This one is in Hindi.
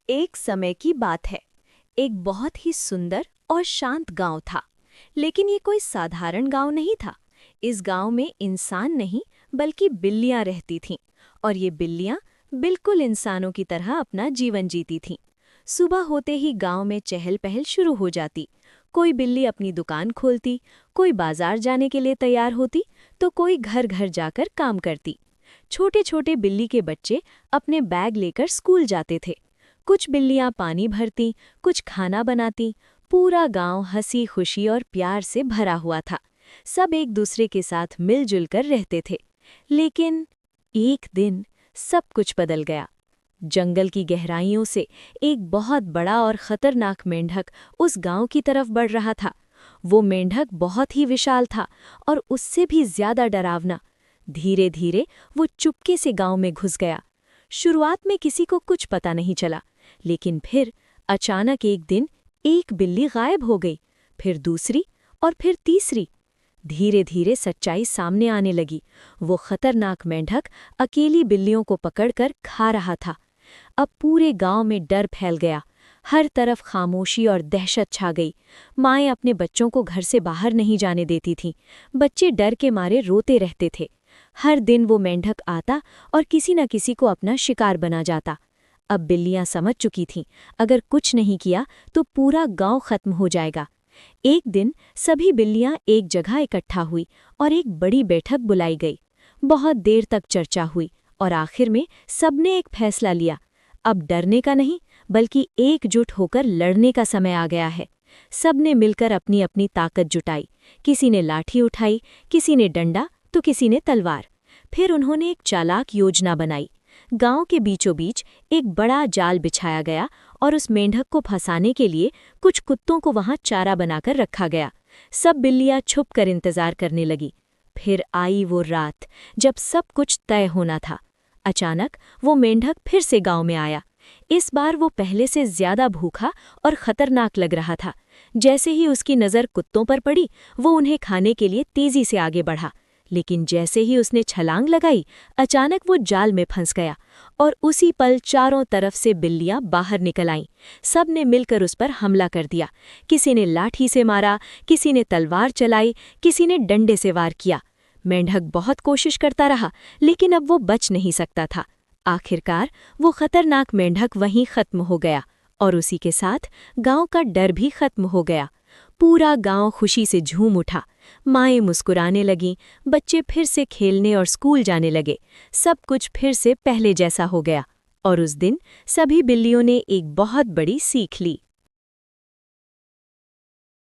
एक समय की बात है। एक बहुत ही सुंदर और शांत गांव था। लेकिन ये कोई साधारण गांव नहीं था। इस गांव में इंसान नहीं बल्कि बिल्लियां रहती थीं। और ये बिल्लियां बिल्कुल इंसानों की तरह अपना जीवन जीती थीं। सुबह होते ही गांव में चहल पहल शुरू हो जाती। कोई बिल्ली अपनी दुकान खोलती, कोई बाजार जाने के लिए तैयार होती, तो कोई घर घर जाकर काम करती। छोटे छोटे बिल्ली के बच्चे अपने बैग लेकर स्कूल जाते थे। कुछ बिल्लियां पानी भरती, कुछ खाना बनाती। पूरा गांव हंसी खुशी और प्यार से भरा हुआ था। सब एक दूसरे के साथ मिलजुल कर रहते थे। लेकिन एक दिन सब कुछ बदल गया। जंगल की गहराइयों से एक बहुत बड़ा और खतरनाक मेंढक उस गांव की तरफ बढ़ रहा था। वो मेंढक बहुत ही विशाल था और उससे भी ज्यादा डरावना। धीरे धीरे वो चुपके से गांव में घुस गया। शुरुआत में किसी को कुछ पता नहीं चला, लेकिन फिर अचानक एक दिन एक बिल्ली गायब हो गई, फिर दूसरी और फिर तीसरी। धीरे धीरे सच्चाई सामने आने लगी। वो खतरनाक मेंढक अकेली बिल्लियों को पकड़कर खा रहा था। अब पूरे गांव में डर फैल गया। हर तरफ खामोशी और दहशत छा गई। माएं अपने बच्चों को घर से बाहर नहीं जाने देती थीं। बच्चे डर के मारे रोते रहते थे। हर दिन वो मेंढक आता और किसी न किसी को अपना शिकार बना जाता। अब बिल्लियां समझ चुकी थीं, अगर कुछ नहीं किया तो पूरा गांव खत्म हो जाएगा। एक दिन सभी बिल्लियां एक जगह इकट्ठा हुई और एक बड़ी बैठक बुलाई गई। बहुत देर तक चर्चा हुई और आखिर में सबने एक फैसला लिया। अब डरने का नहीं, बल्कि एकजुट होकर लड़ने का समय आ गया है। सबने मिलकर अपनी अपनी ताकत जुटाई। किसी ने लाठी उठाई, किसी ने डंडा, तो किसी ने तलवार। फिर उन्होंने एक चालाक योजना बनाई। गांव के बीचों बीच एक बड़ा जाल बिछाया गया और उस मेंढक को फंसाने के लिए कुछ कुत्तों को वहां चारा बनाकर रखा गया। सब बिल्लियां छुपकर इंतजार करने लगी। फिर आई वो रात जब सब कुछ तय होना था। अचानक वो मेंढक फिर से गांव में आया। इस बार वो पहले से ज्यादा भूखा और खतरनाक लग रहा था। जैसे ही उसकी नज़र कुत्तों पर पड़ी, वो उन्हें खाने के लिए तेजी से आगे बढ़ा। लेकिन जैसे ही उसने छलांग लगाई, अचानक वो जाल में फंस गया और उसी पल चारों तरफ से बिल्लियां बाहर निकल आईं। सब ने मिलकर उस पर हमला कर दिया। किसी ने लाठी से मारा, किसी ने तलवार चलाई, किसी ने डंडे से वार किया। मेंढक बहुत कोशिश करता रहा, लेकिन अब वो बच नहीं सकता था। आखिरकार वो खतरनाक मेंढक वहीं खत्म हो गया और उसी के साथ गांव का डर भी खत्म हो गया। पूरा गांव खुशी से झूम उठा। माएं मुस्कुराने लगीं, बच्चे फिर से खेलने और स्कूल जाने लगे। सब कुछ फिर से पहले जैसा हो गया और उस दिन सभी बिल्लियों ने एक बहुत बड़ी सीख ली।